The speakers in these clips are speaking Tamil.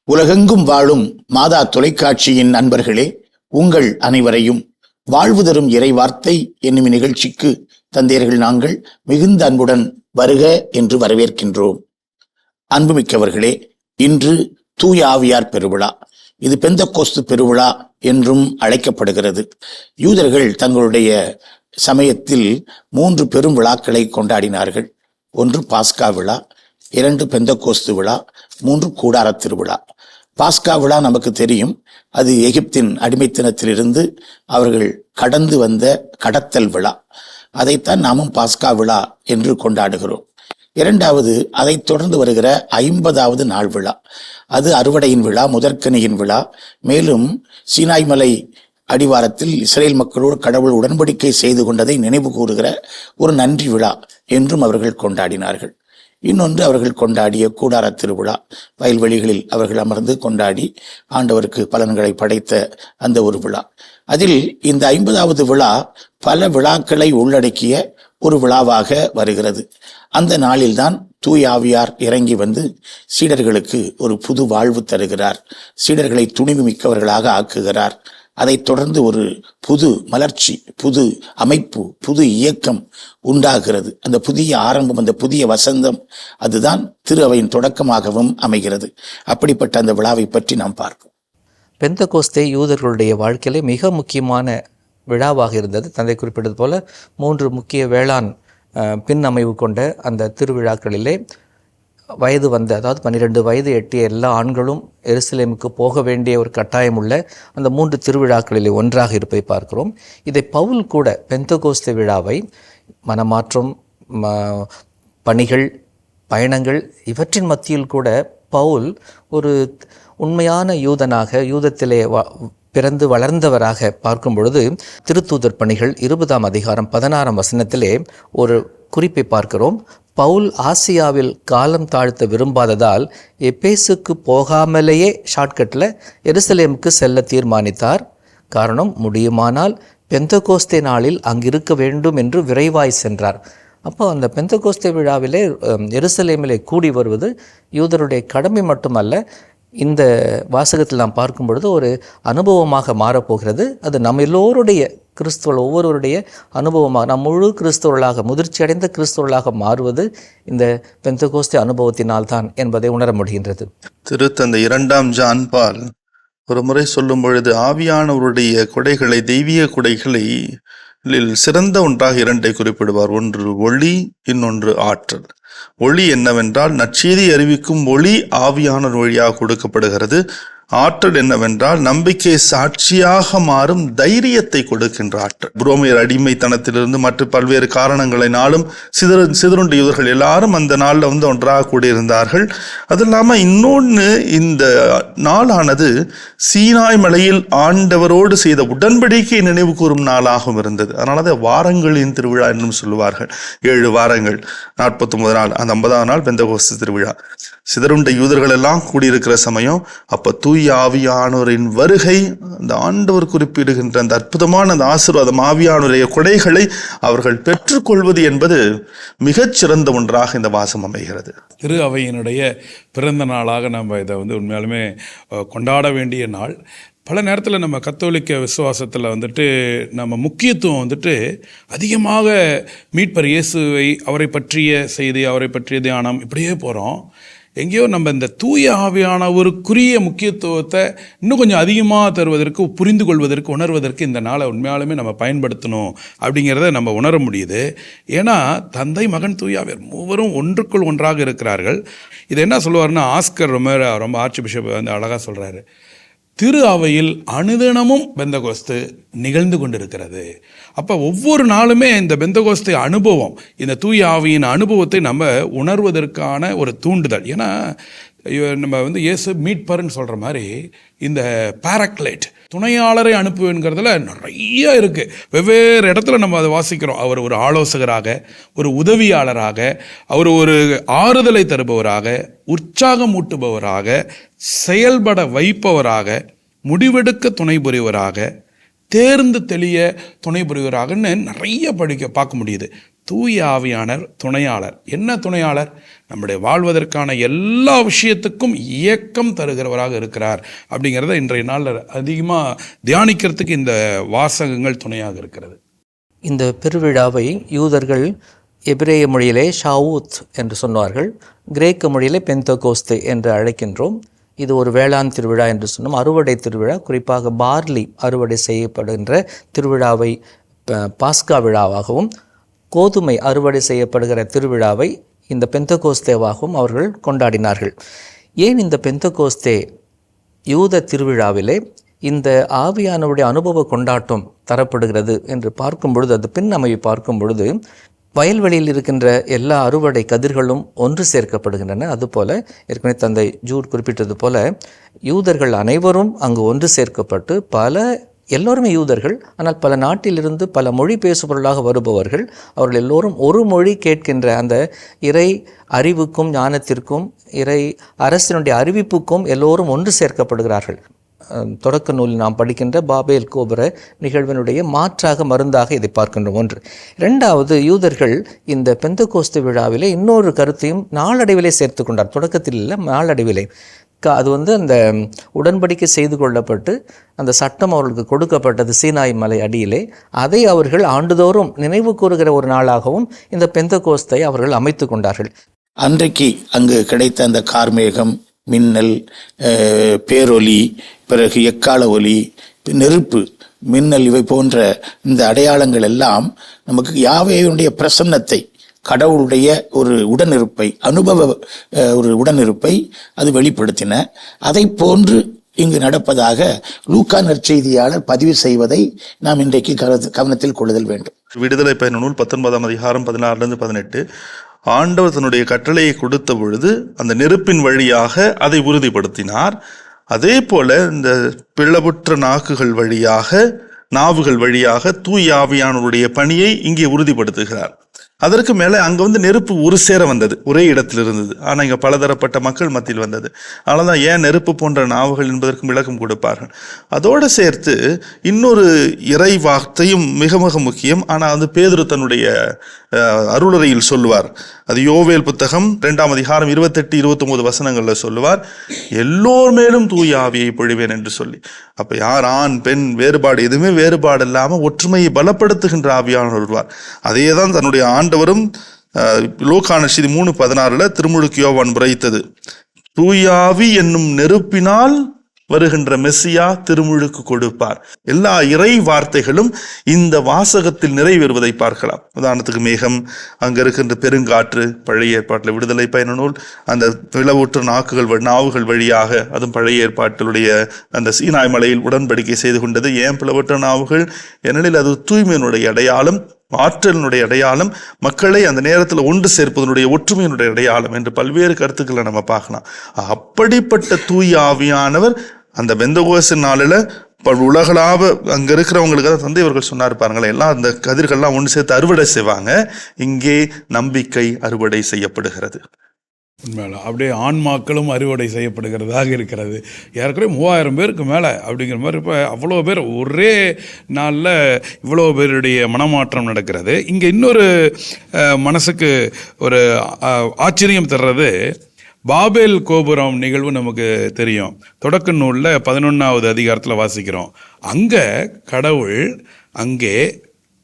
உலகெங்கும் வாழும் மாதா தொலைக்காட்சியின் நண்பர்களே, உங்கள் அனைவரையும் வாழ்வு தரும் இறைவார்த்தை என்னும் நிகழ்ச்சிக்கு தந்தையர்கள் நாங்கள் மிகுந்த அன்புடன் வருக என்று வரவேற்கின்றோம். அன்புமிக்கவர்களே, இன்று தூய ஆவியார் பெருவிழா. இது பெந்தகோஸ்து பெருவிழா என்றும் அழைக்கப்படுகிறது. யூதர்கள் தங்களுடைய சமயத்தில் 3 பெரும் விழாக்களை கொண்டாடினார்கள். 1 பாஸ்கா விழா, 2 பெந்தகோஸ்து விழா, 3 கூடார திருவிழா. பாஸ்கா விழா நமக்கு தெரியும். அது எகிப்தின் அடிமைத்தனத்திலிருந்து அவர்கள் கடந்து வந்த கடத்தல் விழா. அதைத்தான் நாமும் பாஸ்கா விழா என்று கொண்டாடுகிறோம். 2வது அதைத் தொடர்ந்து வருகிற 50வது நாள் விழா. அது அறுவடையின் விழா, முதற்கனியின் விழா. மேலும் சீனாய் மலை அடிவாரத்தில் இஸ்ரேல் மக்களோடு கடவுள் உடன்படிக்கை செய்து கொண்டதை நினைவு கூறுகிற ஒரு நன்றி விழா என்றும் அவர்கள் கொண்டாடினார்கள். இன்னொன்று அவர்கள் கொண்டாடிய கூடார திருவிழா. வயல்வெளிகளில் அவர்கள் அமர்ந்து கொண்டாடி ஆண்டவருக்கு பலன்களை படைத்த அந்த ஒரு விழா. அதில் இந்த 50வது விழா பல விழாக்களை உள்ளடக்கிய ஒரு விழாவாக வருகிறது. அந்த நாளில்தான் தூய ஆவியார் இறங்கி வந்து சீடர்களுக்கு ஒரு புது வாழ்வு தருகிறார். சீடர்களை துணிவு மிக்கவர்களாக ஆக்குகிறார். அதைத் தொடர்ந்து ஒரு புது மலர்ச்சி, புது அமைப்பு, புது இயக்கம் உண்டாகிறது. அந்த புதிய ஆரம்பம், அந்த புதிய வசந்தம், அதுதான் திரு அவையின் தொடக்கமாகவும் அமைகிறது. அப்படிப்பட்ட அந்த விழாவை பற்றி நாம் பார்ப்போம். பெந்தகோஸ்தே யூதர்களுடைய வாழ்க்கையிலே மிக முக்கியமான விழாவாக இருந்தது. தந்தை குறிப்பிட்டது போல 3 முக்கிய வேளாண் பின் அமைவு கொண்ட அந்த திருவிழாக்களிலே வயது வந்த, அதாவது 12 வயது எட்டிய எல்லா ஆண்களும் எருசலேமுக்கு போக வேண்டிய ஒரு கட்டாயம் உள்ள அந்த 3 திருவிழாக்களிலே ஒன்றாக இருப்பதை பார்க்கிறோம். இதை பவுல் கூட பெந்தகோஸ்தே விழாவை மனமாற்றம், பணிகள், பயணங்கள் இவற்றின் மத்தியில் கூட பவுல் ஒரு உண்மையான யூதனாக, யூதத்திலே பிறந்து வளர்ந்தவராக பார்க்கும் பொழுது திருத்தூதர் பணிகள் 20ஆம் அதிகாரம் 16ஆம் வசனத்திலே ஒரு குறிப்பை பார்க்கிறோம். பவுல் ஆசியாவில் காலம் தாழ்த்த விரும்பாததால் எபேசுக்கு போகாமலேயே ஷார்ட்கட்டில் எருசலேமுக்கு செல்ல தீர்மானித்தார். காரணம், முடியுமானால் பெந்தகோஸ்தே நாளில் அங்கிருக்க வேண்டும் என்று விரைவாய் சென்றார். அப்போ அந்த பெந்தகோஸ்தே விழாவிலே எருசலேமிலே கூடி வருவது யூதருடைய கடமை மட்டுமல்ல, இந்த வாசகத்தில் நாம் பார்க்கும் பொழுது ஒரு அனுபவமாக மாறப்போகிறது. அது நம்ம எல்லோருடைய கிறிஸ்துவ ஒவ்வொருவருடைய அனுபவமாக, நம் முழு கிறிஸ்தவர்களாக, முதிர்ச்சி அடைந்த கிறிஸ்தவர்களாக மாறுவது இந்த பெந்தகோஸ்தே அனுபவத்தினால் தான் என்பதை உணர முடிகின்றது. திருத்தந்தை 2ஆம் ஜான் பால் ஒரு முறை சொல்லும் பொழுது, ஆவியானவருடைய கொடைகளை, தெய்வீக கொடைகளை சிறந்த ஒன்றாக 2ஐ குறிப்பிடுவார். ஒன்று ஒளி, இன்னொன்று ஆற்றல். ஒளி என்னவென்றால் நற்செய்தி அறிவிக்கும் ஒளி ஆவியானவர் வழியாக கொடுக்கப்படுகிறது. ஆற்றல் என்னவென்றால் நம்பிக்கை சாட்சியாக மாறும் தைரியத்தை கொடுக்கின்ற ஆற்றல். புரோமியர் அடிமைத்தனத்திலிருந்து மற்ற பல்வேறு காரணங்களினாலும் சிதறுண்ட யூதர்கள் எல்லாரும் அந்த நாளில் ஒன்றாக கூடியிருந்தார்கள். அது இல்லாமல் இன்னொன்று, இந்த நாளானது சீனாய் மலையில் ஆண்டவரோடு செய்த உடன்படிக்கை நினைவு கூறும் நாளாகவும் இருந்தது. அதனால தான் வாரங்களின் திருவிழா என்றும் சொல்லுவார்கள். 7 வாரங்கள், 49 நாள், அந்த 50ஆம் நாள் பெந்தகோஸ்து திருவிழா. சிதறுண்ட யூதர்கள் எல்லாம் கூடியிருக்கிற சமயம். அப்ப தூய ஆவியானோரின் வருகை, அந்த ஆண்டவர் குறிப்பிடுகின்ற அந்த அற்புதமான அந்த ஆசீர்வாதம், ஆவியானுடைய கொடைகளை அவர்கள் பெற்றுக்கொள்வது என்பது மிகச்சிறந்த ஒன்றாக இந்த வாசம் அமைகிறது. திரு அவையினுடைய பிறந்த நாளாக நம்ம இதை உண்மையாலுமே கொண்டாட வேண்டிய நாள். பல நேரத்தில் நம்ம கத்தோலிக்க விசுவாசத்தில் நம்ம முக்கியத்துவம் அதிகமாக மீட்பர் இயேசுவை, அவரை பற்றிய செய்தி, அவரை பற்றிய தியானம், இப்படியே போகிறோம். எங்கேயோ நம்ம இந்த தூய ஆவியானவருக்குரிய முக்கியத்துவத்தை இன்னும் கொஞ்சம் அதிகமாக தருவதற்கு, புரிந்து கொள்வதற்கு, உணர்வதற்கு இந்த நாளை உண்மையாலுமே நம்ம பயன்படுத்தணும் அப்படிங்கிறத நம்ம உணர முடியுது. ஏன்னா தந்தை, மகன், தூய ஆவியார் மூவரும் ஒன்றுக்குள் ஒன்றாக இருக்கிறார்கள். இது என்ன சொல்லுவார்னா, ஆஸ்கர் ரொம்ப ஆர்ச் பிஷப் அழகாக சொல்கிறாரு, திரு அவையில் அனுதினமும் பெந்தகோஸ்து நிகழ்ந்து கொண்டிருக்கிறது. அப்போ ஒவ்வொரு நாளுமே இந்த பெந்தகோஸ்து அனுபவம், இந்த தூய ஆவியின் அனுபவத்தை நம்ம உணர்வதற்கான ஒரு தூண்டுதல். ஏன்னா நம்ம இயேசு மீட்பர்ன்னு சொல்கிற மாதிரி இந்த பாராக்லேட் துணையாளரை அனுப்புவேங்கிறதுல நிறைய இருக்குது. வெவ்வேறு இடத்துல நம்ம அதை வாசிக்கிறோம். அவர் ஒரு ஆலோசகராக, ஒரு உதவியாளராக, அவர் ஒரு ஆறுதலை தருபவராக, உற்சாகம் ஊட்டுபவராக, செயல்பட வைப்பவராக, முடிவெடுக்க துணை புரிவராக, தேர்ந்து தெளிய துணை புரிவராகன்னு நிறைய பார்க்க முடியுது. தூய ஆவியானர் துணையாளர். என்ன துணையாளர்? நம்முடைய வாழ்வதற்கான எல்லா விஷயத்துக்கும் இயக்கம் தருகிறவராக இருக்கிறார். அப்படிங்கிறத இன்றைய நாளில் அதிகமாக தியானிக்கிறதுக்கு இந்த வாசகங்கள் துணையாக இருக்கிறது. இந்த பெருவிழாவை யூதர்கள் எபிரேய மொழியிலே ஷாவூத் என்று சொன்னார்கள், கிரேக்க மொழியிலே பெந்தகோஸ்தே என்று அழைக்கின்றோம். இது ஒரு வேளாண் திருவிழா என்று சொன்னோம். அறுவடை திருவிழா, குறிப்பாக பார்லி அறுவடை செய்யப்படுகின்ற திருவிழாவை பாஸ்கா விழாவாகவும், கோதுமை அறுவடை செய்யப்படுகிற திருவிழாவை இந்த பெந்தகோஸ்தேவாகவும் அவர்கள் கொண்டாடினார்கள். ஏன் இந்த பெந்தகோஸ்தே யூத திருவிழாவிலே இந்த ஆவியானவருடைய அனுபவ கொண்டாட்டம் தரப்படுகிறது என்று பார்க்கும் பொழுது, அது பின் அமைவை பார்க்கும் பொழுது, வயல்வெளியில் இருக்கின்ற எல்லா அறுவடை கதிர்களும் ஒன்று சேர்க்கப்படுகின்றன. அதுபோல ஏற்கனவே தந்தை ஜூட் குறிப்பிட்டது போல யூதர்கள் அனைவரும் அங்கு ஒன்று சேர்க்கப்பட்டு எல்லோருமே யூதர்கள், ஆனால் பல நாட்டிலிருந்து பல மொழி பேசுபவர்களாக வருபவர்கள். அவர்கள் எல்லோரும் ஒரு மொழி கேட்கின்ற அந்த இறை அறிவுக்கும் ஞானத்திற்கும் இறை அரசினுடைய அறிவிப்புக்கும் எல்லோரும் ஒன்று சேர்க்கப்படுகிறார்கள். தொடக்க நூலில் நாம் படிக்கின்ற பாபேல் கோபுர நிகழ்வினுடைய மாற்றாக மருந்தாக இதை பார்க்கின்றோம். ஒன்று. இரண்டாவது, யூதர்கள் இந்த பெந்தகோஸ்து விழாவிலே இன்னொரு கருத்தையும் நாளடைவிலே சேர்த்து கொண்டார். தொடக்கத்தில் இல்லை, நாளடைவிலே. அது அந்த உடன்படிக்கை செய்து கொள்ளப்பட்டு அந்த சட்டம் அவர்களுக்கு கொடுக்கப்பட்டது சீனாய் மலை அடியிலே. அதை அவர்கள் ஆண்டுதோறும் நினைவு கூறுகிற ஒரு நாளாகவும் இந்த பெந்தகோஸ்தை அவர்கள் அமைத்து கொண்டார்கள். அன்றைக்கு அங்கு கிடைத்த அந்த கார்மேகம், மின்னல், பேரொலி, பிறகு எக்கால ஒலி, நெருப்பு, மின்னல், இவை போன்ற இந்த அடையாளங்கள் எல்லாம் நமக்கு யாவேயுடைய பிரசன்னத்தை, கடவுளுடைய ஒரு உடனிருப்பை, அனுபவ ஒரு உடனிருப்பை அது வெளிப்படுத்தின. அதை போன்று இங்கு நடப்பதாக லூக்கா நற்செய்தியாளர் பதிவு செய்வதை நாம் இன்றைக்கு கவனத்தில் கொள்ளுதல் வேண்டும். விடுதலை பயண நூல் 19ஆம் அதிகாரம் 16-18. ஆண்டவர் தன்னுடைய கட்டளையை கொடுத்த பொழுது அந்த நெருப்பின் வழியாக அதை உறுதிப்படுத்தினார். அதே போல இந்த பிளவுற்ற நாவுகள் வழியாக தூய ஆவியானவருடைய பணியை இங்கே உறுதிப்படுத்துகிறார். அதற்கு மேலே அங்கே நெருப்பு ஒரு சேர வந்தது, ஒரே இடத்தில் இருந்தது. ஆனால் இங்கே பலதரப்பட்ட மக்கள் மத்தியில் வந்தது. அதனால தான் ஏன் நெருப்பு போன்ற நாவுகள் என்பதற்கும் விளக்கம் கொடுப்பார்கள். அதோடு சேர்த்து இன்னொரு இறை வார்த்தையும் மிக மிக முக்கியம். ஆனால் பேதுரு தன்னுடைய அருளுரையில் சொல்லுவார். அது யோவேல் புத்தகம் 2ஆம் அதிகாரம் 28-29 வசனங்களில் சொல்லுவார், எல்லோர் மேலும் தூய ஆவியை பொழிவேன் என்று சொல்லி. அப்போ யார், ஆண் பெண் வேறுபாடு எதுவுமே வேறுபாடு இல்லாமல் ஒற்றுமையை பலப்படுத்துகின்ற ஆவியானவர் வருவார். அதே தான் தன்னுடைய ஆண்டவரும் லூக்கா நற்செய்தி 3:16 திருமுழுக்கு யோவான் உரைத்தது, தூயாவி என்னும் நெருப்பினால் வருகின்ற மெசியா திருமுழுக்கு கொடுப்பார். எல்லா இறை வார்த்தைகளும் இந்த வாசகத்தில் நிறைவேறுவதை பார்க்கலாம். உதாரணத்துக்கு மேகம், அங்க இருக்கின்ற பெருங்காற்று, பழைய ஏற்பாட்டில் விடுதலை பயண நூல், அந்த பிளவுற்ற நாவுகள் வழியாக, அதுவும் பழைய ஏற்பாட்டிலுடைய அந்த சீனாய் மலையில் உடன்படிக்கை செய்து கொண்டது. ஏன் பிளவுற்ற நாவுகள்? ஏனெனில் அது தூய்மையினுடைய அடையாளம், ஆற்றலினுடைய அடையாளம், மக்களை அந்த நேரத்தில் ஒன்று சேர்ப்பதனுடைய ஒற்றுமையினுடைய அடையாளம் என்று பல்வேறு கருத்துக்களை நம்ம பார்க்கலாம். அப்படிப்பட்ட தூய ஆவியானவர் அந்த பெந்தகோஸ்து நாளில் உலகளாவ அங்க இருக்கிறவங்களுக்கு தான் தந்தையவர்கள் சொன்னார் பாருங்களேன், எல்லாம் அந்த கதிர்கள்லாம் ஒன்று சேர்த்து அறுவடை செய்வாங்க. இங்கே நம்பிக்கை அறுவடை செய்யப்படுகிறது. உண்மையில அப்படியே ஆன்மாக்களும் அறுவடை செய்யப்படுகிறதாக இருக்கிறது. ஏற்கனவே 3000 பேருக்கு மேலே அப்படிங்கிற மாதிரி இப்போ அவ்வளோ பேர் ஒரே நாளில் இவ்வளோ பேருடைய மனமாற்றம் நடக்கிறது. இங்கே இன்னொரு மனசுக்கு ஒரு ஆச்சரியம் தர்றது, பாபேல் கோபுரம் நிகழ்வு நமக்கு தெரியும். தொடக்க நூலில் 11ஆவது அதிகாரத்தில் வாசிக்கிறோம். அங்கே கடவுள், அங்கே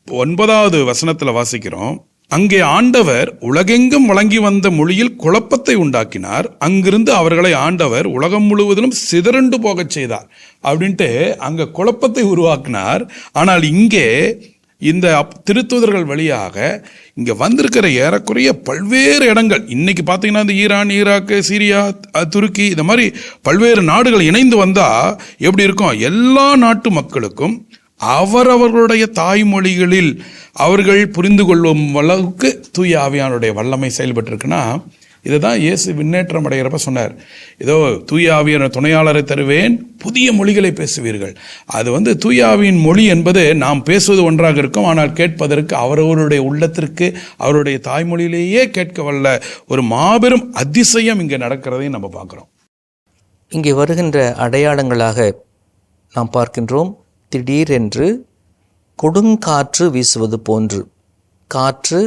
9வது வசனத்தில் வாசிக்கிறோம், அங்கே ஆண்டவர் உலகெங்கும் வழங்கி வந்த மொழியில் குழப்பத்தை உண்டாக்கினார், அங்கிருந்து அவர்களை ஆண்டவர் உலகம் முழுவதிலும் சிதறண்டு போகச் செய்தார் அப்படின்ட்டு அங்கே குழப்பத்தை உருவாக்கினார். ஆனால் இங்கே இந்த திருத்தூதர்கள் வழியாக இங்கே வந்திருக்கிற ஏறக்குறைய பல்வேறு இடங்கள், இன்னைக்கு பார்த்தீங்கன்னா இந்த ஈரான், ஈராக்கு, சீரியா, துருக்கி, இந்த மாதிரி பல்வேறு நாடுகள் இணைந்து வந்தால் எப்படி இருக்கும்? எல்லா நாட்டு மக்களுக்கும் அவரவர்களுடைய தாய்மொழிகளில் அவர்கள் புரிந்து கொள்ளும் அளவுக்கு தூய ஆவியானுடைய வல்லமை செயல்பட்டிருக்குன்னா, இதை தான் இயேசு விண்ணேற்றம் அடைகிறப்ப சொன்னார், ஏதோ தூய ஆவியான துணையாளரை தருவேன், புதிய மொழிகளை பேசுவீர்கள். அது தூய ஆவியின் மொழி என்பது நாம் பேசுவது ஒன்றாக இருக்கும், ஆனால் கேட்பதற்கு அவரவருடைய உள்ளத்திற்கு அவருடைய தாய்மொழியிலேயே கேட்க வல்ல ஒரு மாபெரும் அதிசயம் இங்கே நடக்கிறதையும் நம்ம பார்க்குறோம். இங்கே வருகின்ற அடையாளங்களாக நாம் பார்க்கின்றோம், திடீரென்று கொடுங்காற்று வீசுவது போன்று. காற்று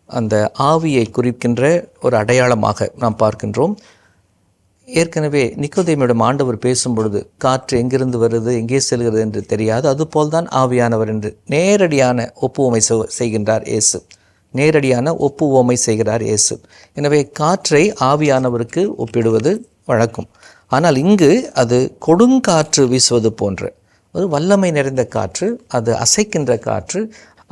அந்த ஆவியை குறிக்கின்ற ஒரு அடையாளமாக நாம் பார்க்கின்றோம். ஏற்கனவே நிக்கோதேமியிடம் ஆண்டவர் பேசும் பொழுது, காற்று எங்கிருந்து வருது, எங்கே செல்கிறது என்று தெரியாது, அதுபோல்தான் ஆவியானவர் என்று நேரடியான ஒப்புவமை செய்கின்றார் இயேசு. நேரடியான ஒப்புவமை செய்கிறார் இயேசு. எனவே காற்றை ஆவியானவருக்கு ஒப்பிடுவது வழக்கம். ஆனால் இங்கு அது கொடுங்காற்று வீசுவது போன்ற ஒரு வல்லமை நிறைந்த காற்று, அது அசைக்கின்ற காற்று,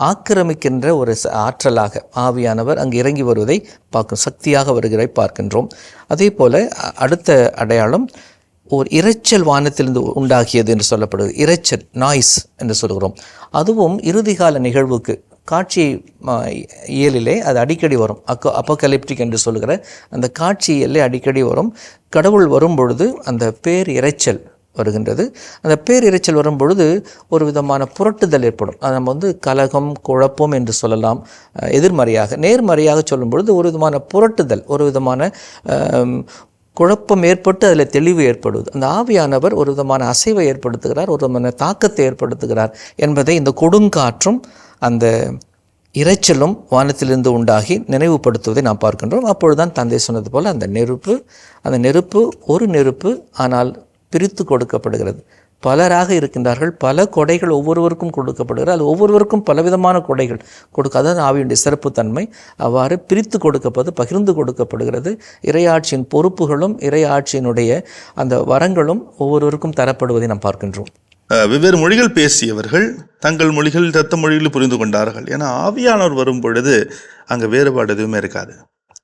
ஆக்கிரமிக்கின்ற ஒரு ஆற்றலாக ஆவியானவர் அங்கு இறங்கி வருவதை பார்க்கும், சக்தியாக வருகிறதை பார்க்கின்றோம். அதே போல் அடுத்த அடையாளம் ஒரு இரைச்சல் வானத்திலிருந்து உண்டாகியது என்று சொல்லப்படுது. இரைச்சல், நாய்ஸ் என்று சொல்கிறோம். அதுவும் இறுதிகால நிகழ்வுக்கு காட்சி இயலிலே அது அடிக்கடி வரும். அப்போகலிப்டிக் என்று சொல்கிற அந்த காட்சி இயலே அடிக்கடி வரும். கடவுள் வரும் பொழுது அந்த பேர் இரைச்சல் வருகின்றது. அந்த பேரிரைச்சல் வரும் பொழுது ஒரு விதமான புரட்டுதல் ஏற்படும். அது நம்ம கலகம், குழப்பம் என்று சொல்லலாம். எதிர்மறையாக, நேர்மறையாக சொல்லும் பொழுது ஒரு விதமான புரட்டுதல், ஒரு விதமான குழப்பம் ஏற்பட்டு அதில் தெளிவு ஏற்படுவது. அந்த ஆவியானவர் ஒரு விதமான அசைவை ஏற்படுத்துகிறார், ஒரு விதமான தாக்கத்தை ஏற்படுத்துகிறார் என்பதை இந்த கொடுங்காற்றும் அந்த இரைச்சலும் வானத்திலிருந்து உண்டாகி நினைவுபடுத்துவதை நாம் பார்க்கின்றோம். அப்பொழுதுதான் தந்தை சொன்னது போல் அந்த நெருப்பு ஒரு நெருப்பு, ஆனால் பிரித்து கொடுக்கப்படுகிறது. பலராக இருக்கின்றார்கள், பல கொடைகள் ஒவ்வொருவருக்கும் கொடுக்கப்படுகிறது. அது ஒவ்வொருவருக்கும் பலவிதமான கொடைகள் அதாவது ஆவியுடைய சிறப்பு தன்மை அவ்வாறு பிரித்து கொடுக்கப்பது, பகிர்ந்து கொடுக்கப்படுகிறது. இறையாட்சியின் பொறுப்புகளும் இறையாட்சியினுடைய அந்த வரங்களும் ஒவ்வொருவருக்கும் தரப்படுவதை நாம் பார்க்கின்றோம். வெவ்வேறு மொழிகள் பேசியவர்கள் தங்கள் மொழிகள் தத்த மொழிகளில் புரிந்து கொண்டார்கள். ஏன்னா ஆவியானவர் வரும் பொழுது அங்கே வேறுபாடு எதுவுமே இருக்காது,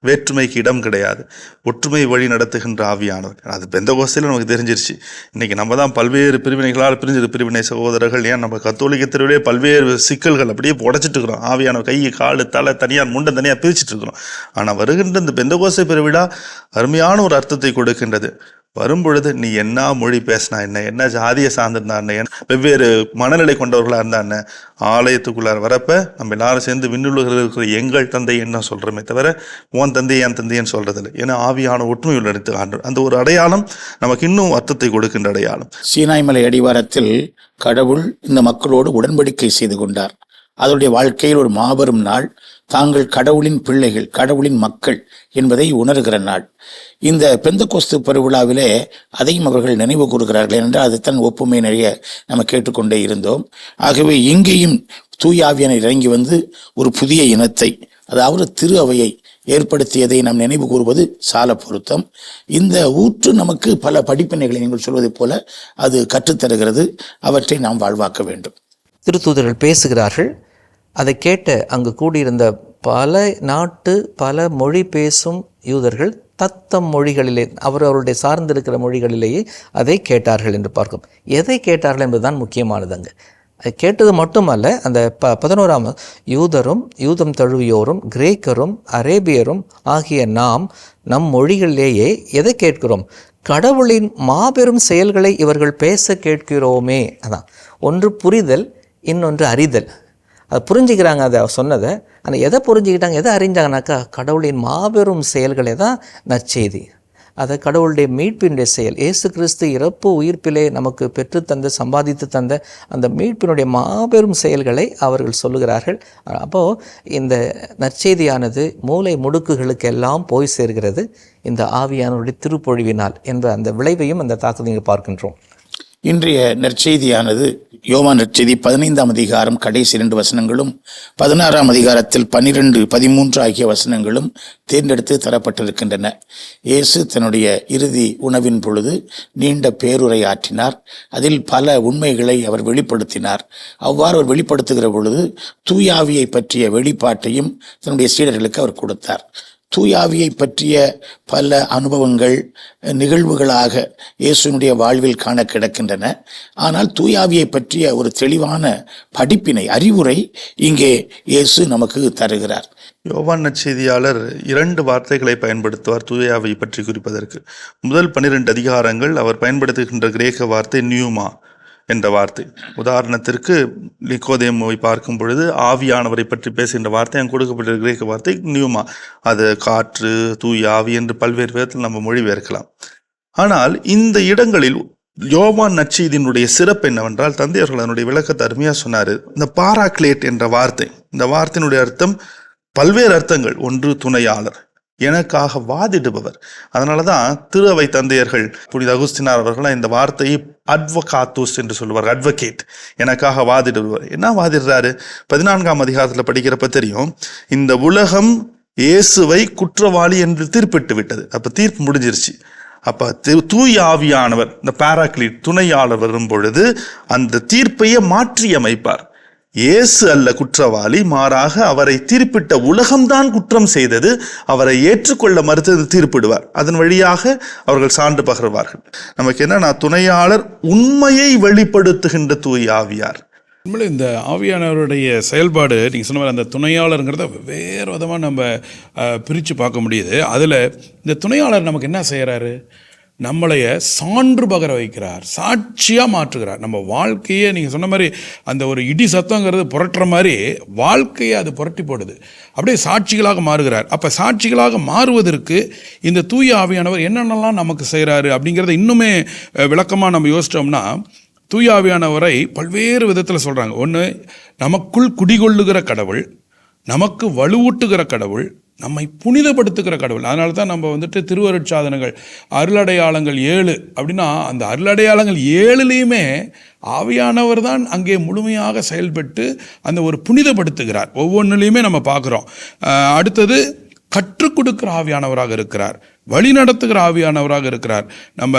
வேற்றுமைக்கு இடம் கிடையாது, ஒற்றுமை வழி நடத்துகின்ற ஆவியானவர். அது பெந்தகோஸ்தையில் நமக்கு தெரிஞ்சிருச்சு. இன்னைக்கு நம்ம தான் பல்வேறு பிரிவினைகளால் பிரிஞ்சது, பிரிவினை சகோதரர்கள். ஏன் நம்ம கத்தோலிக்க தெருவிலே பல்வேறு சிக்கல்கள் அப்படியே உடைச்சிட்டு இருக்கிறோம். ஆவியானவர் கை, காலு, தலை தனியார், முண்டை தனியாக பிரிச்சுட்டு இருக்கிறோம். ஆனால் வருகின்ற இந்த பெந்தகோஸ்தை பெருவிழா அருமையான ஒரு அர்த்தத்தை கொடுக்கின்றது. வரும்பொழுது நீ என்ன மொழி பேசினா என்ன ஜாதியை சார்ந்திருந்தா என்ன, வெவ்வேறு மனநிலை கொண்டவர்களாக இருந்தா என்ன, ஆலயத்துக்குள்ளார வரப்ப நம்ம எல்லாரும் சேர்ந்து விண்ணுலகில் இருக்கிற எங்கள் தந்தை என்ன சொல்கிறோமே தவிர உன் தந்தை என் தந்தைன்னு சொல்றதில்லை. ஏன்னா ஆவியான ஒற்றுமை உள்ளிட்டு அந்த ஒரு அடையாளம் நமக்கு இன்னும் அர்த்தத்தை கொடுக்கின்ற அடையாளம். சீனாய் மலை அடிவாரத்தில் கடவுள் இந்த மக்களோடு உடன்படிக்கை செய்து கொண்டார். அதனுடைய வாழ்க்கையில் ஒரு மாபெரும் நாள். தாங்கள் கடவுளின் பிள்ளைகள், கடவுளின் மக்கள் என்பதை உணர்கிற நாள். இந்த பெந்தகோஸ்து பெருவிழாவிலே அதையும் அவர்கள் நினைவு கூறுகிறார்கள் என்றால் அதுதான் ஒப்புமை நிறைய நம்ம கேட்டுக்கொண்டே இருந்தோம். ஆகவே இங்கேயும் தூய ஆவியானவர் இறங்கி வந்து ஒரு புதிய இனத்தை, அதாவது திரு அவையை ஏற்படுத்தியதை நாம் நினைவு கூறுவது சால பொருத்தம். இந்த ஊற்று நமக்கு பல படிப்பினைகளை நீங்கள் சொல்வதைப் போல அது கற்றுத்தருகிறது. அவற்றை நாம் வாழ்வாக்க வேண்டும். திருத்தூதர்கள் பேசுகிறார்கள். அதை கேட்ட அங்கு கூடியிருந்த பல நாட்டு பல மொழி பேசும் யூதர்கள் தத்தம் மொழிகளிலே, அவர்களுடைய சார்ந்திருக்கிற மொழிகளிலேயே அதை கேட்டார்கள் என்று பார்க்கும். எதை கேட்டார்கள் என்பதுதான் முக்கியமானது. அங்கு அதை கேட்டது மட்டுமல்ல, அந்த 11ஆம் யூதம் தழுவியோரும் கிரேக்கரும் அரேபியரும் ஆகிய நாம் நம் மொழிகளிலேயே எதை கேட்கிறோம்? கடவுளின் மாபெரும் செயல்களை இவர்கள் பேச கேட்கிறோமே. அதான் ஒன்று புரிதல், இன்னொன்று அறிதல். அது புரிஞ்சுக்கிறாங்க அதை சொன்னதை. ஆனால் எதை புரிஞ்சுக்கிட்டாங்க, எதை அறிஞ்சாங்கனாக்கா கடவுளின் மாபெரும் செயல்களே தான் நற்செய்தி. அதை கடவுளுடைய மீட்பினுடைய செயல், இயேசு கிறிஸ்து இறப்பு உயிர்ப்பிலே நமக்கு பெற்றுத்தந்த, சம்பாதித்து தந்த அந்த மீட்பினுடைய மாபெரும் செயல்களை அவர்கள் சொல்லுகிறார்கள். அப்போது இந்த நற்செய்தியானது மூலை முடுக்குகளுக்கெல்லாம் போய் சேர்கிறது இந்த ஆவியானவருடைய திருப்பொழிவினால் என்ற அந்த விளைவையும் அந்த தாக்கத்தை பார்க்கின்றோம். இன்றைய நற்செய்தியானது யோவான் நற்செய்தி 15ஆம் அதிகாரம் கடைசி 2 வசனங்களும் 16ஆம் அதிகாரத்தில் 12, 13 ஆகிய வசனங்களும் தேர்ந்தெடுத்து தரப்பட்டிருக்கின்றன. இயேசு தன்னுடைய இறுதி உணவின் பொழுது நீண்ட பேருரை ஆற்றினார். அதில் பல உண்மைகளை அவர் வெளிப்படுத்தினார். அவ்வாறு அவர் வெளிப்படுத்துகிற பொழுது தூயாவியை பற்றிய வெளிப்பாட்டையும் தன்னுடைய சீடர்களுக்கு அவர் கொடுத்தார். தூயாவியை பற்றிய பல அனுபவங்கள் நிகழ்வுகளாக இயேசுனுடைய வாழ்வில் காண கிடக்கின்றன. ஆனால் தூயாவியை பற்றிய ஒரு தெளிவான படிப்பினை, அறிவுரை இங்கே இயேசு நமக்கு தருகிறார். யோவான் நற்செய்தியாளர் 2 வார்த்தைகளை பயன்படுத்துவார் தூயாவை பற்றி குறிப்பதற்கு. முதல் 12 அதிகாரங்கள் அவர் பயன்படுத்துகின்ற கிரேக்க வார்த்தை நியூமா என்ற வார்த்தை. உதாரணத்திற்கு நிக்கோதேமுவை பார்க்கும் பொழுது ஆவியானவரை பற்றி பேசுகின்ற வார்த்தை அங்கு கொடுக்கப்பட்ட கிரேக்க வார்த்தை நியூமா. அது காற்று, தூய ஆவி என்று பல்வேறு விதத்தில் நம்ம மொழிபெயர்க்கலாம். ஆனால் இந்த இடங்களில் யோவான் நற்செய்தியினுடைய சிறப்பு என்னவென்றால், தந்தையர்கள் அதனுடைய விளக்கத்தை அருமையா சொன்னாரு. இந்த பாராக்லேட் என்ற வார்த்தை, இந்த வார்த்தையினுடைய அர்த்தம் பல்வேறு அர்த்தங்கள். ஒன்று, துணையாளர், எனக்காக வாதிடுபவர். அதனாலதான் திரு அவை தந்தையர்கள் புனித அகுஸ்தினார் அவர்கள் இந்த வார்த்தையை அட்வகாத்துஸ் என்று சொல்லுவார். அட்வொகேட், எனக்காக வாதிடுபவர். என்ன வாதிடுறாரு? 14ஆம் அதிகாரத்துல படிக்கிறப்ப தெரியும், இந்த உலகம் இயேசுவை குற்றவாளி என்று தீர்ப்பிட்டு விட்டது. அப்ப தீர்ப்பு முடிஞ்சிருச்சு. அப்ப தூய ஆவியானவர், இந்த பாராக்லீட், துணையாளர் வரும் பொழுது அந்த தீர்ப்பையே மாற்றி அமைப்பார். இயேசு அல்ல குற்றவாளி, மாறாக அவரை தீர்ப்பிட்ட உலகம்தான் குற்றம் செய்தது. அவரை ஏற்றுக்கொள்ள மறுத்தது தீர்ப்பிடுவார். அதன் வழியாக அவர்கள் சான்று பகர்வார்கள். நமக்கு என்னன்னா, துணையாளர் உண்மையை வெளிப்படுத்துகின்ற தூய ஆவியார். உண்மையிலே இந்த ஆவியானவருடைய செயல்பாடு நீங்கள் சொன்ன மாதிரி அந்த துணையாளருங்கிறத வேறு விதமாக நம்ம பிரித்து பார்க்க முடியுது. அதில் இந்த துணையாளர் நமக்கு என்ன செய்கிறாரு? நம்மளைய சான்று பகர வைக்கிறார், சாட்சியாக மாற்றுகிறார். நம்ம வாழ்க்கையே நீங்கள் சொன்ன மாதிரி அந்த ஒரு இடி சத்தங்கிறது புரட்டுற மாதிரி வாழ்க்கையை அது புரட்டி போடுது. அப்படியே சாட்சிகளாக மாறுகிறார். அப்போ சாட்சிகளாக மாறுவதற்கு இந்த தூய ஆவியானவர் என்னென்னலாம் நமக்கு செய்கிறாரு அப்படிங்கிறத இன்னுமே விளக்கமாக நம்ம யோசித்தோம்னா, தூய ஆவியானவரை பல்வேறு விதத்தில் சொல்கிறாங்க. ஒன்று, நமக்குள் குடிகொள்ளுகிற கடவுள், நமக்கு வலுவூட்டுகிற கடவுள், நம்மை புனிதப்படுத்துகிற கடவுள். அதனால தான் நம்ம வந்துட்டு திருவருட்சாதனங்கள் அருளடையாளங்கள் 7 அப்படின்னா, அந்த அருளடையாளங்கள் 7லையுமே ஆவியானவர் தான் அங்கே முழுமையாக செயல்பட்டு அந்த ஒரு புனிதப்படுத்துகிறார். ஒவ்வொன்றுலையுமே நம்ம பார்க்குறோம். அடுத்தது, கற்றுக் கொடுக்கிற ஆவியானவராக இருக்கிறார், வழி நடத்துகிற ஆவியானவராக இருக்கிறார். நம்ம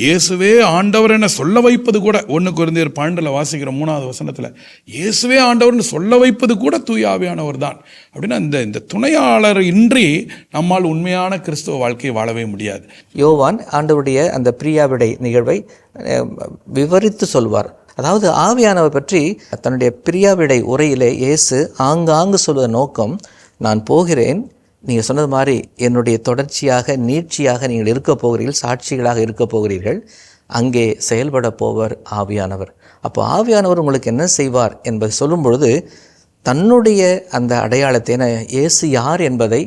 இயேசுவே ஆண்டவர் என சொல்ல வைப்பது கூட, 1 கொரிந்தியர் 12 வாசிக்கிற 3வது வசனத்தில் இயேசுவே ஆண்டவர்னு சொல்ல வைப்பது கூட தூய ஆவியானவர் தான். அப்படின்னா இந்த துணையாளர் இன்றி நம்மால் உண்மையான கிறிஸ்துவ வாழ்க்கையை வாழவே முடியாது. யோவான் ஆண்டவருடைய அந்த பிரியாவிடை நிகழ்வை விவரித்து சொல்வார். அதாவது ஆவியானவர் பற்றி தன்னுடைய பிரியாவிடை உரையிலே இயேசு ஆங்காங்கு சொல்வதன் நோக்கம், நான் போகிறேன், நீங்கள் சொன்னது மாதிரி என்னுடைய தொடர்ச்சியாக நீட்சியாக நீங்கள் இருக்க போகிறீர்கள், சாட்சிகளாக இருக்க போகிறீர்கள், அங்கே செயல்பட போவர் ஆவியானவர். அப்போ ஆவியானவர் உங்களுக்கு என்ன செய்வார் என்பதை சொல்லும் பொழுது தன்னுடைய அந்த அடையாளத்தை, இயேசு யார் என்பதை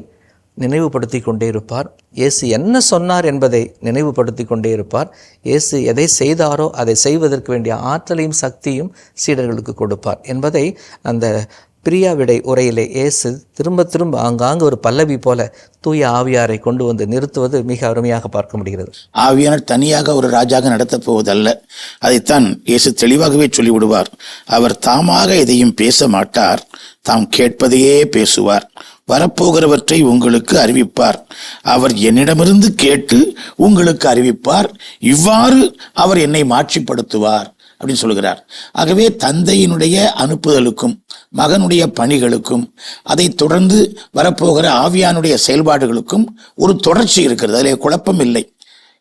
நினைவுபடுத்தி கொண்டே இருப்பார். இயேசு என்ன சொன்னார் என்பதை நினைவுபடுத்தி கொண்டே இருப்பார். இயேசு எதை செய்தாரோ அதை செய்வதற்கு வேண்டிய ஆற்றலையும் சக்தியும் சீடர்களுக்கு கொடுப்பார் என்பதை அந்த பிரியாவிடை உரையிலே இயேசு திரும்ப திரும்ப ஆங்காங்கு ஒரு பல்லவி போல தூய ஆவியாரை கொண்டு வந்து நிறுத்துவது மிக அருமையாக பார்க்க முடிகிறது. ஆவியானர் தனியாக ஒரு ராஜாக நடத்தப் போவதல்ல. அதைத்தான் இயேசு தெளிவாகவே சொல்லிவிடுவார். அவர் தாமாக எதையும் பேச மாட்டார், தாம் கேட்பதையே பேசுவார். வரப்போகிறவற்றை உங்களுக்கு அறிவிப்பார். அவர் என்னிடமிருந்து கேட்டு உங்களுக்கு அறிவிப்பார். இவ்வாறு அவர் என்னை மாட்சிப்படுத்துவார் அப்படின்னு சொல்லுகிறார். ஆகவே தந்தையினுடைய அனுப்புதலுக்கும் மகனுடைய பணிகளுக்கும் அதை தொடர்ந்து வரப்போகிற ஆவியானுடைய செயல்பாடுகளுக்கும் ஒரு தொடர்ச்சி இருக்கிறது. அதில் குழப்பம் இல்லை.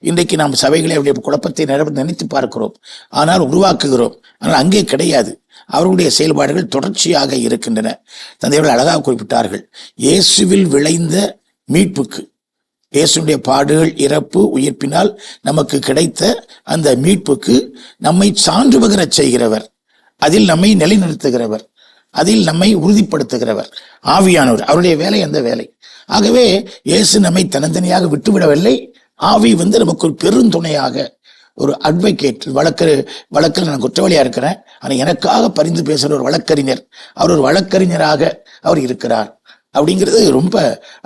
இன்றைக்கு நாம் சபைகளை அவருடைய குழப்பத்தை நினைத்து பார்க்கிறோம், ஆனால் உருவாக்குகிறோம். ஆனால் அங்கே கிடையாது. அவர்களுடைய செயல்பாடுகள் தொடர்ச்சியாக இருக்கின்றன. தந்தையர்கள் அழகாக குறிப்பிட்டார்கள், இயேசுவில் விளைந்த மீட்புக்கு, இயேசுடைய பாடுகள், இறப்பு, உயிர்ப்பினால் நமக்கு கிடைத்த அந்த மீட்புக்கு நம்மை சான்று பகர செய்கிறவர், அதில் நம்மை நிலைநிறுத்துகிறவர், அதில் நம்மை உறுதிப்படுத்துகிறவர் ஆவியானவர். அவருடைய வேலை அந்த வேலை. ஆகவே இயேசு நம்மை தனித்தனியாக விட்டுவிடவில்லை. ஆவி நமக்கு ஒரு பெருந்துணையாக, ஒரு அட்வொகேட், வழக்கில் நான் குற்றவாளியா இருக்கிறேன், ஆனால் எனக்காக பரிந்து பேசுகிற ஒரு வழக்கறிஞர், அவர் ஒரு வழக்கறிஞராக அவர் இருக்கிறார் அப்படிங்கிறது ரொம்ப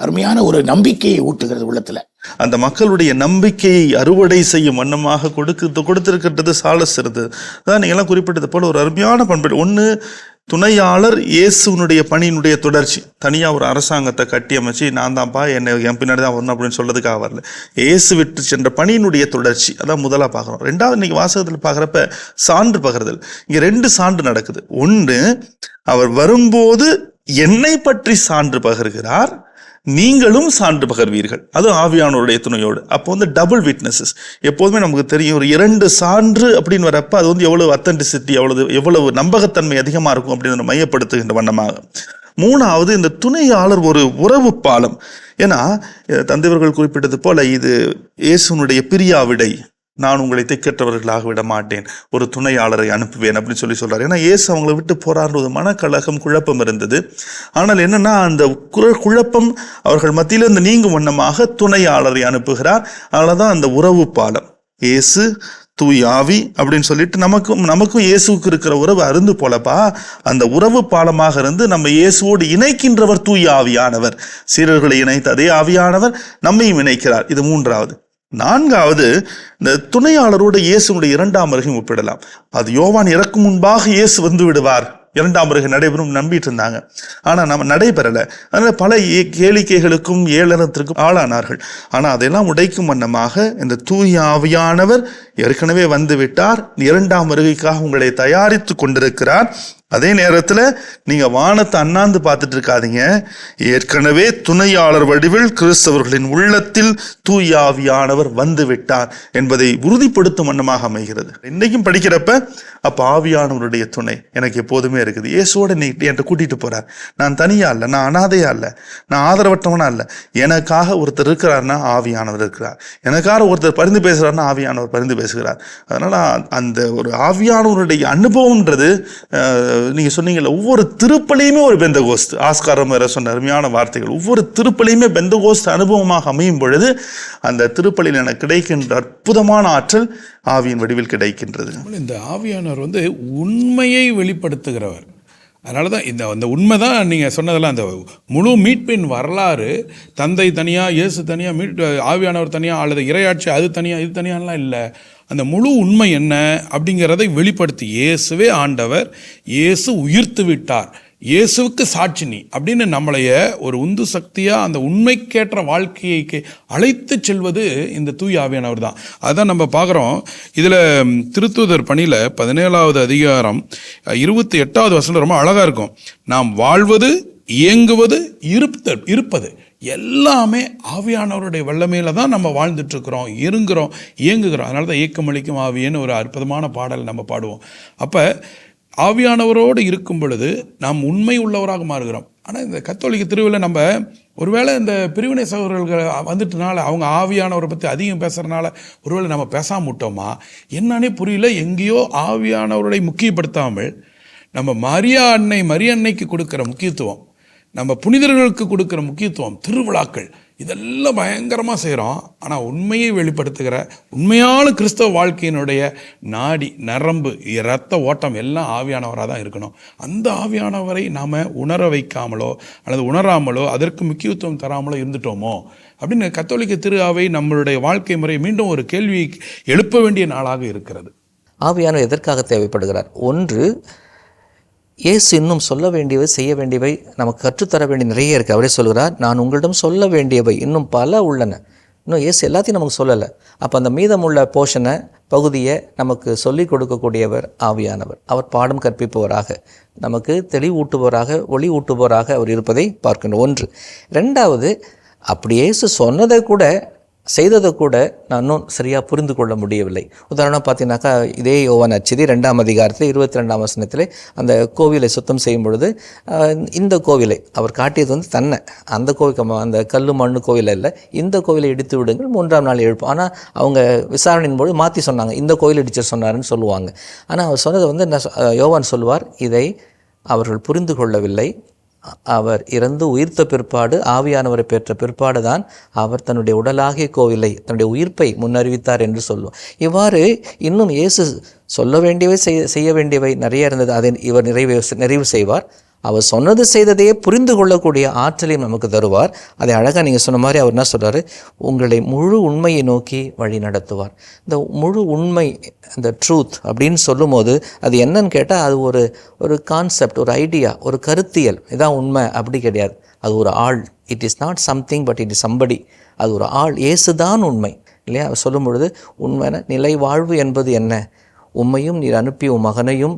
அருமையான ஒரு நம்பிக்கையை ஊட்டுகிறது உள்ளத்துல. அந்த மக்களுடைய நம்பிக்கையை அறுவடை செய்யும் வண்ணமாக கொடுத்திருக்கிறது சால சிறந்தது. அதான் நீங்கள்லாம் குறிப்பிட்டது போல ஒரு அருமையான பண்பு. ஒன்று, துணையாளர் இயேசுனுடைய பணியினுடைய தொடர்ச்சி. தனியாக ஒரு அரசாங்கத்தை கட்டி அமைச்சு நான் தான்ப்பா என் பின்னாடி தான் வரணும் அப்படின்னு சொல்றதுக்காக வரல. இயேசு விட்டு சென்ற பணியினுடைய தொடர்ச்சி. அதான் முதலாக பார்க்குறோம். ரெண்டாவது, இன்னைக்கு வாசகத்தில் பார்க்குறப்ப சான்று பகிர்தல். இங்கே 2 சான்று நடக்குது. ஒன்று, அவர் வரும்போது என்னை பற்றி சான்று பகர்கிறார், நீங்களும் சான்று பகர்வீர்கள். அது ஆவியானவருடைய துணையோடு. அப்போ டபுள் விட்னஸஸ். எப்போதுமே நமக்கு தெரியும், ஒரு 2 சான்று அப்படின்னு வரப்ப அது எவ்வளவு அத்தன்டிசிட்டி, எவ்வளவு நம்பகத்தன்மை அதிகமாக இருக்கும் அப்படின்னு மையப்படுத்துகின்ற வண்ணமாக. மூணாவது, இந்த துணையாளர் ஒரு உறவு பாலம். ஏன்னா தந்தைவர்கள் குறிப்பிட்டது போல இது இயேசுனுடைய பிரியாவிடை. நான் உங்களை திக்கற்றவர்களாக விட மாட்டேன், ஒரு துணையாளரை அனுப்புவேன் அப்படின்னு சொல்றாரு. ஏன்னா இயேசு அவங்களை விட்டு போறாருன்ற ஒரு மனக்கலகம், குழப்பம் இருந்தது. ஆனால் என்னன்னா அந்த குழப்பம் அவர்கள் மத்தியிலிருந்து நீங்கும் வண்ணமாக துணையாளரை அனுப்புகிறார். அதனாலதான் அந்த உறவு பாலம் இயேசு தூய் ஆவி அப்படின்னு சொல்லிட்டு நமக்கும் இயேசுக்கு இருக்கிற உறவு அருந்து போலப்பா. அந்த உறவு பாலமாக இருந்து நம்ம இயேசுவோடு இணைக்கின்றவர் தூய் ஆவியானவர். சீடர்களை இணைத்த அதே ஆவியானவர் நம்மையும் இணைக்கிறார். இது மூன்றாவது. நான்காவது, இந்த துணையாளரோடு இயேசுடைய 2ஆம் வருகையும் ஒப்பிடலாம். அது யோவான் இறக்கும் முன்பாக இயேசு வந்து விடுவார், 2ஆம் வருகை நடைபெறும் நம்பிட்டு இருந்தாங்க. ஆனா நம்ம நடைபெறல. அதனால பல கேளிக்கைகளுக்கும் ஏளனத்திற்கும் ஆளானார்கள். ஆனா அதெல்லாம் உடைக்கும் வண்ணமாக இந்த தூய ஆவியானவர் ஏற்கனவே வந்து விட்டார், 2ஆம் வருகைக்காக உங்களை தயாரித்து கொண்டிருக்கிறார். அதே நேரத்துல நீங்க வானத்தை அண்ணாந்து பார்த்துட்டு இருக்காதீங்க, ஏற்கனவே துணையாளர் வடிவில் கிறிஸ்தவர்களின் உள்ளத்தில் தூயாவியானவர் வந்து விட்டார் என்பதை உறுதிப்படுத்தும் வண்ணமாக அமைகிறது. இன்னைக்கும் படிக்கிறப்ப அப்ப ஆவியானவருடைய துணை எனக்கு எப்போதுமே இருக்குது. இயேசுவோட நீ என்கிட்ட கூட்டிட்டு போறார். நான் தனியா இல்லை, நான் அனாதையா இல்லை, நான் ஆதரவற்றவனா இல்லை. எனக்காக ஒருத்தர் இருக்கிறார்னா ஆவியானவர் இருக்கிறார். எனக்காக ஒருத்தர் பரிந்து பேசுறாருன்னா ஆவியானவர் பரிந்து பேசுகிறார். அதனால அந்த ஒரு ஆவியானவருடைய அனுபவம்ன்றது, நீங்க சொன்னீங்கல்ல, ஒவ்வொரு திருப்பலியுமே ஒரு பெந்தகோஸ்த். ஆஸ்காரம் வேற சொன்ன அருமையான வார்த்தைகள். ஒவ்வொரு திருப்பலியுமே பெந்தகோஸ்த் அனுபவமாக அமையும் பொழுது அந்த திருப்பலியில் எனக்கு கிடைக்கின்ற அற்புதமான ஆற்றல் ஆவியின் வடிவில் கிடைக்கின்றது. இந்த ஆவியானவர் உண்மையை வெளிப்படுத்துகிறவர். அதனால தான் இந்த உண்மை தான் நீங்கள் சொன்னதெல்லாம். அந்த முழு மீட்பின் வரலாறு தந்தை தனியாக, இயேசு தனியாக, ஆவியானவர் தனியாக, அல்லது இறையாட்சி அது தனியாக இது தனியாலாம் இல்லை. அந்த முழு உண்மை என்ன அப்படிங்கிறதை வெளிப்படுத்தி இயேசுவே ஆண்டவர், இயேசு உயிர்த்து விட்டார், இயேசுவுக்கு சாட்சி நீ அப்படின்னு நம்மளைய ஒரு உந்து சக்தியாக அந்த உண்மைக்கேற்ற வாழ்க்கையை அழைத்து செல்வது இந்த தூய ஆவியானவர் தான். அதுதான் நம்ம பார்க்குறோம். இதில் திருத்தூதர் பணியில் 17வது அதிகாரம் 28வது வசனம் ரொம்ப அழகாக இருக்கும். நாம் வாழ்வது, இயங்குவது, இருப்பது எல்லாமே ஆவியானவருடைய வல்லமையில தான் நம்ம வாழ்ந்துட்டு இருக்கிறோம், இயங்குகிறோம். அதனால தான் ஏக்கமளிக்கும் ஆவியன்னு ஒரு அற்புதமான பாடல் நம்ம பாடுவோம். அப்போ ஆவியானவரோடு இருக்கும் பொழுது நாம் உண்மை உள்ளவராக மாறுகிறோம். ஆனால் இந்த கத்தோலிக்க திருவிழா நம்ம ஒருவேளை இந்த பிரிவினை சகோதரர்கள் வந்துட்டனால, அவங்க ஆவியானவரை பற்றி அதிகம் பேசுகிறனால ஒருவேளை நம்ம பேசாம விட்டோமா என்னன்னே புரியல. எங்கேயோ ஆவியானவரை முக்கியப்படுத்தாமல் நம்ம மரியா அன்னைக்கு கொடுக்குற முக்கியத்துவம், நம்ம புனிதர்களுக்கு கொடுக்குற முக்கியத்துவம், திருவிழாக்கள் இதெல்லாம் பயங்கரமாக செய்கிறோம். ஆனால் உண்மையை வெளிப்படுத்துகிற உண்மையான கிறிஸ்தவ வாழ்க்கையினுடைய நாடி நரம்பு இரத்த ஓட்டம் எல்லாம் ஆவியானவராக தான் இருக்கணும். அந்த ஆவியானவரை நாம் உணர வைக்காமலோ அல்லது உணராமலோ அதற்கு முக்கியத்துவம் தராமலோ இருந்துட்டோமோ அப்படின்னு கத்தோலிக்க திரு அவை நம்மளுடைய வாழ்க்கை முறை மீண்டும் ஒரு கேள்வி எழுப்ப வேண்டிய நாளாக இருக்கிறது. ஆவியானவர் எதற்காக தேவைப்படுகிறார்? ஒன்று, இயேசு இன்னும் சொல்ல வேண்டியவை, செய்ய வேண்டியவை, நமக்கு கற்றுத்தர வேண்டிய நிறைய இருக்குது. அவரே சொல்கிறார், நான் உங்களிடம் சொல்ல வேண்டியவை இன்னும் பல உள்ளன. இன்னும் இயேசு எல்லாத்தையும் நமக்கு சொல்லலை. அப்போ அந்த மீதமுள்ள பகுதியை நமக்கு சொல்லிக் கொடுக்கக்கூடியவர் ஆவியானவர். அவர் பாடம் கற்பிப்பவராக, நமக்கு தெளிவூட்டுபவராக, ஒளி ஊட்டுபவராக அவர் இருப்பதை பார்க்கணும். ஒன்று. ரெண்டாவது, அப்படி இயேசு சொன்னதை கூட செய்ததை கூட நான் இன்னும் சரியாக புரிந்து கொள்ள முடியவில்லை. உதாரணம் பார்த்தீங்கன்னாக்கா, இதே யோவான் நற்செய்தி 2ஆம் அதிகாரத்தில் 22ஆம் வசனத்தில் அந்த கோவிலை சுத்தம் செய்யும் பொழுது இந்த கோவிலை அவர் காட்டியது தன்னை, அந்த கோவில், அந்த கல் மண்ணு கோவிலை இல்லை, இந்த கோவிலை இடித்து விடுங்கள் 3ஆம் நாள் எழுப்போம். ஆனால் அவங்க விசாரணையின் போது மாற்றி சொன்னாங்க, இந்த கோவில் இடிச்சு சொன்னாருன்னு சொல்லுவாங்க. ஆனால் அவர் சொன்னதை யோவான் சொல்லுவார், இதை அவர்கள் புரிந்து கொள்ளவில்லை. அவர் இறந்து உயிர்த்த பிற்பாடு, ஆவியானவரை பெற்ற பிற்பாடு தான் அவர் தன்னுடைய உடலாகிய கோவிலை, தன்னுடைய உயிர்ப்பை முன்னறிவித்தார் என்று சொல்லுவோம். இவ்வாறு இன்னும் இயேசு சொல்ல வேண்டியவை, செய்ய வேண்டியவை நிறைய இருந்தது. அதை இவர் நிறைவு செய்வார். அவர் சொன்னது செய்ததையே புரிந்து கொள்ளக்கூடிய ஆற்றலையும் நமக்கு தருவார். அதை அழகாக நீங்கள் சொன்ன மாதிரி அவர் என்ன சொல்கிறாரு, உங்களை முழு உண்மையை நோக்கி வழி நடத்துவார். இந்த முழு உண்மை, இந்த ட்ரூத் அப்படின்னு சொல்லும் போது அது என்னன்னு கேட்டால் அது ஒரு கான்செப்ட், ஒரு ஐடியா, ஒரு கருத்தியல். இதான் உண்மை அப்படி கிடையாது. அது ஒரு ஆள். It is not something but it is somebody. அது ஒரு ஆள். இயேசுதான் உண்மை இல்லையா? சொல்லும் பொழுது உண்மையான நிலை வாழ்வு என்பது என்ன? உம்மையும் நீர் அனுப்பிய உம் மகனையும்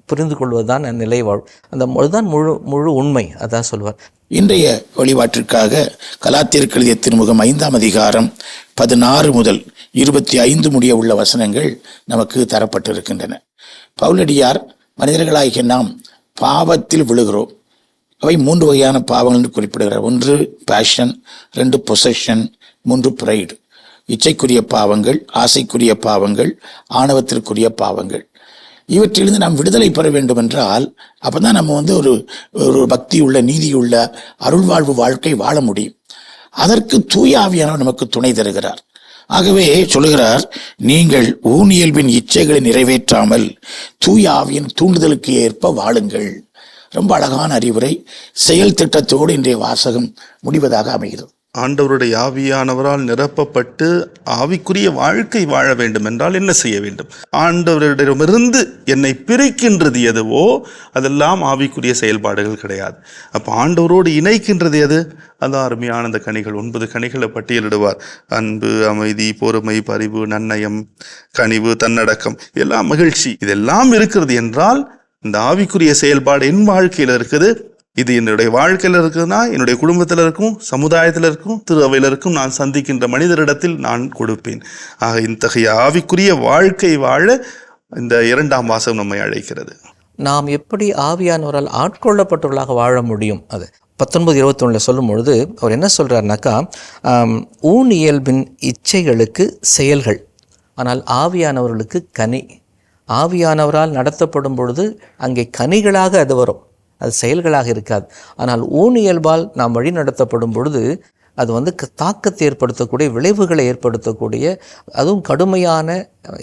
புரிந்து கொள்வதுதான் நிலை வாழ்வு. அந்த அதுதான் முழு உண்மை. அதான் சொல்வார். இன்றைய வழிபாட்டிற்காக கலாத்தியருக்கு எழுதிய திருமுகம் 5ஆம் அதிகாரம் 16 முதல் 25 முடிய உள்ள வசனங்கள் நமக்கு தரப்பட்டிருக்கின்றன. பவுலடியார், மனிதர்களாகிய நாம் பாவத்தில் விழுகிறோம். அவை 3 வகையான பாவங்கள் என்று குறிப்பிடுகிறார். 1 பேஷன், 2 பொசஷன், 3 பிரைடு. இச்சைக்குரிய பாவங்கள், ஆசைக்குரிய பாவங்கள், ஆணவத்திற்குரிய பாவங்கள். இவற்றிலிருந்து நாம் விடுதலை பெற வேண்டும் என்றால் அப்பதான் நம்ம ஒரு பக்தியுள்ள, நீதியுள்ள, அருள்வாழ்வு வாழ்க்கை வாழ முடியும். அதற்கு தூய ஆவியானவர் நமக்கு துணை தருகிறார். ஆகவே சொல்லுகிறார், நீங்கள் ஊனியல்பின் இச்சைகளை நிறைவேற்றாமல் தூய ஆவியின் தூண்டுதலுக்கு ஏற்ப வாழுங்கள். ரொம்ப அழகான அறிவுரை. செயல் திட்டத்தோடு இன்றைய வாசகம் முடிவதாக அமைகிறது. ஆண்டவருடைய ஆவியானவரால் நிரப்பப்பட்டு ஆவிக்குரிய வாழ்க்கை வாழ வேண்டும் என்றால் என்ன செய்ய வேண்டும்? ஆண்டவரிடமிருந்து என்னை பிரிக்கின்றது எதுவோ அதெல்லாம் ஆவிக்குரிய செயல்பாடுகள் கிடையாது. அப்போ ஆண்டவரோடு இணைக்கின்றது எது? அதான் அருமையான அந்த கனிகள். 9 கனிகளை பட்டியலிடுவார். அன்பு, அமைதி, பொறுமை, பரிவு, நன்னயம், கனிவு, தன்னடக்கம், எல்லாம் மகிழ்ச்சி. இதெல்லாம் இருக்கிறது என்றால் இந்த ஆவிக்குரிய செயல்பாடு என் வாழ்க்கையில் இருக்குது. இது என்னுடைய வாழ்க்கையில் இருக்குதுன்னா என்னுடைய குடும்பத்தில் இருக்கும், சமுதாயத்தில் இருக்கும், திரு அவையில் இருக்கும், நான் சந்திக்கின்ற மனிதரிடத்தில் நான் கொடுப்பேன். ஆக இத்தகைய ஆவிக்குரிய வாழ்க்கை வாழ இந்த 2ஆம் வாசகம் நம்மை அழைக்கிறது. நாம் எப்படி ஆவியானவரால் ஆட்கொள்ளப்பட்டவர்களாக வாழ முடியும்? அது 19:21 சொல்லும் பொழுது அவர் என்ன சொல்கிறாருனாக்கா, ஊன் இயல்பின் இச்சைகளுக்கு செயல்கள், ஆனால் ஆவியானவர்களுக்கு கனி. ஆவியானவரால் நடத்தப்படும் பொழுது அங்கே கனிகளாக அது வரும், அது செயல்களாக இருக்காது. ஆனால் ஊனியல்பால் நாம் வழி நடத்தப்படும் பொழுது அது தாக்கத்தை ஏற்படுத்தக்கூடிய, விளைவுகளை ஏற்படுத்தக்கூடிய, அதுவும் கடுமையான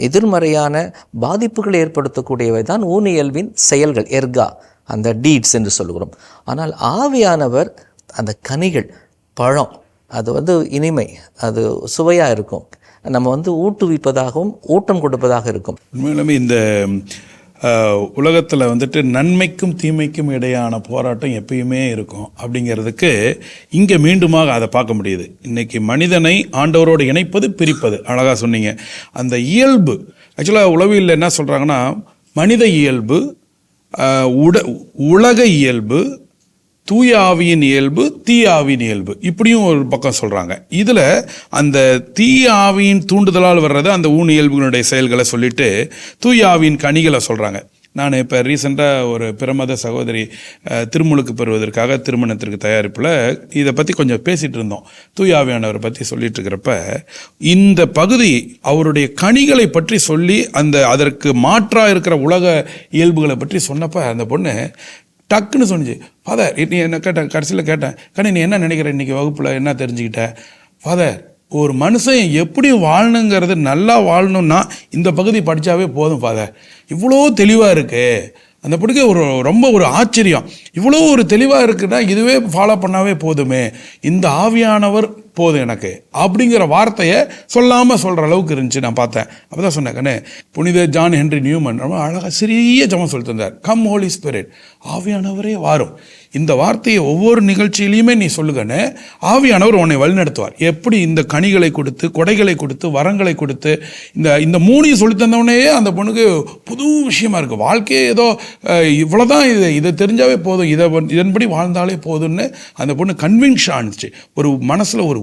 எதிர்மறையான பாதிப்புகளை ஏற்படுத்தக்கூடியவை தான் ஊனியல்பின் செயல்கள், எர்கா, அந்த டீட்ஸ் என்று சொல்லுகிறோம். ஆனால் ஆவியானவர் அந்த கனிகள், பழம், அது இனிமை, அது சுவையாக இருக்கும், நம்ம ஊட்டுவிப்பதாகவும் ஊட்டம் கொடுப்பதாக இருக்கும். உண்மையிலுமே இந்த உலகத்தில் நன்மைக்கும் தீமைக்கும் இடையான போராட்டம் எப்பயுமே இருக்கும். அப்படிங்கிறதுக்கு இங்கே மீண்டுமாக அதை பார்க்க முடியுது. இன்றைக்கி மனிதனை ஆண்டவரோடு இணைப்பது, பிரிப்பது, அழகாக சொன்னீங்க. அந்த இயல்பு ஆக்சுவலாக உளவியலில் என்ன சொல்கிறாங்கன்னா, மனித இயல்பு, உலக இயல்பு, தூய ஆவியின் இயல்பு, தீய ஆவியின் இயல்பு, இப்படியும் ஒரு பக்கம் சொல்கிறாங்க. இதில் அந்த தீய ஆவியின் தூண்டுதலால் வர்றது அந்த ஊன் இயல்புகளுடைய செயல்களை சொல்லிட்டு தூய ஆவியின் கனிகளை சொல்கிறாங்க. நான் இப்போ ரீசெண்டாக ஒரு பிரமத சகோதரி திருமுழுக்கு பெறுவதற்காக திருமணத்திற்கு தயாரிப்பில் இதை பற்றி கொஞ்சம் பேசிகிட்டு இருந்தோம். தூய ஆவியானவரை பற்றி சொல்லிட்டு இருக்கிறப்ப இந்த பகுதி அவருடைய கனிகளை பற்றி சொல்லி அதற்கு மாற்றாக இருக்கிற உலக இயல்புகளை பற்றி சொன்னப்போ அந்த பொண்ணு டக்குன்னு சொன்னிச்சு, ஃபாதர், நீ என்ன கேட்டேன், கடைசியில் கேட்டேன், கண்ணு நீ என்ன நினைக்கிற, இன்றைக்கி வகுப்பில் என்ன தெரிஞ்சுக்கிட்ட? ஃபாதர், ஒரு மனுஷன் எப்படி வாழணுங்கிறது, நல்லா வாழணும்னா இந்த பகுதி படித்தாவே போதும் ஃபாதர். இவ்வளோ தெளிவாக இருக்குது. அந்த பிடிக்க ரொம்ப ஆச்சரியம். இவ்வளோ ஒரு தெளிவாக இருக்குன்னா இதுவே ஃபாலோ பண்ணாவே போதுமே, இந்த ஆவியானவர் போதும் எனக்கு அப்படிங்கிற வார்த்தையை சொல்லாமல் சொல்கிற அளவுக்கு இருந்துச்சு. நான் பார்த்தேன். அப்போ தான் சொன்னேன், கண்ணே, புனித ஜான் ஹென்றி நியூமன் ரொம்ப அழகாக சிறிய ஜெபம் சொல்லி தந்தார். கம் ஹோலி ஸ்பிரிட், ஆவியானவரே வாரும். இந்த வார்த்தையை ஒவ்வொரு நிகழ்ச்சியிலையுமே நீ சொல்லுகன்னு ஆவியானவர் உன்னை வழிநடத்துவார். எப்படி இந்த கனிகளை கொடுத்து, கொடைகளை கொடுத்து, வரங்களை கொடுத்து, இந்த 3 சொல்லி தந்தவொடனே அந்த பொண்ணுக்கு புது விஷயமா இருக்குது. வாழ்க்கையே ஏதோ இவ்வளோதான், இதை தெரிஞ்சாவே போதும், இதன்படி வாழ்ந்தாலே போதும்னு அந்த பொண்ணு கன்வின்ஷன் ஆனிச்சு. ஒரு மனசில் ஒரு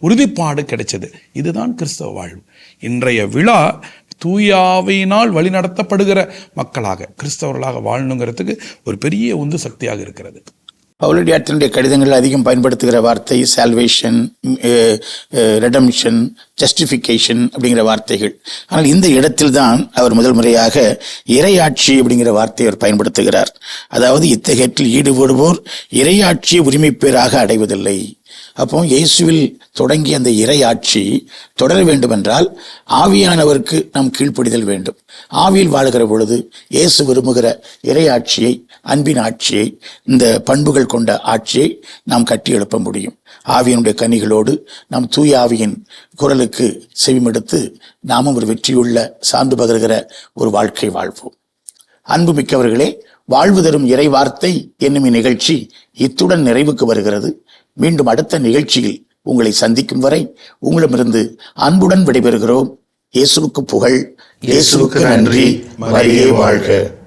உறுதிப்பாடு கிடைச்சது. இதுதான் கிறிஸ்தவ வாழ்வு. இன்றைய விழா தூயாவினால் வழிநடத்தப்படுகிற மக்களாக, கிறிஸ்தவர்களாக வாழணுங்கிறதுக்கு ஒரு பெரிய உந்து சக்தியாக இருக்கிறது. பவுலடியார் தன்னுடைய கடிதங்கள் அதிகம் பயன்படுத்துகிற வார்த்தை சால்வேஷன், ரெடம்ஷன், ஜஸ்டிஃபிகேஷன் அப்படிங்கிற வார்த்தைகள். ஆனால் இந்த இடத்தில் தான் அவர் முதல் முறையாக இறையாட்சி அப்படிங்கிற வார்த்தையை அவர் பயன்படுத்துகிறார். அதாவது இத்தகையத்தில் ஈடுபடுவோர் இறையாட்சியை உரிமை பேராக அடைவதில்லை. அப்போ இயேசுவில் தொடங்கிய அந்த இறையாட்சி தொடர வேண்டுமென்றால் ஆவியானவருக்கு நாம் கீழ்ப்படிதல் வேண்டும். ஆவியில் வாழுகிற பொழுது இயேசு விரும்புகிற இறையாட்சியை, அன்பின் ஆட்சியை, இந்த பண்புகள் கொண்ட ஆட்சியை நாம் கட்டி எழுப்ப முடியும். ஆவியனுடைய கனிகளோடு நாம் தூய ஆவியின் குரலுக்கு செவிமெடுத்து நாமும் ஒரு வெற்றியுள்ள சான்று பகருகிற ஒரு வாழ்க்கை வாழ்வோம். அன்பு மிக்கவர்களே, வாழ்வு தரும் இறை வார்த்தை என்னும் இந்நிகழ்ச்சி இத்துடன் நிறைவுக்கு வருகிறது. மீண்டும் அடுத்த நிகழ்ச்சியில் உங்களை சந்திக்கும் வரை உங்களிடமிருந்து அன்புடன் விடைபெறுகிறோம். இயேசுவுக்கு புகழ், இயேசுவுக்கு நன்றி. மரியே வாழ்க.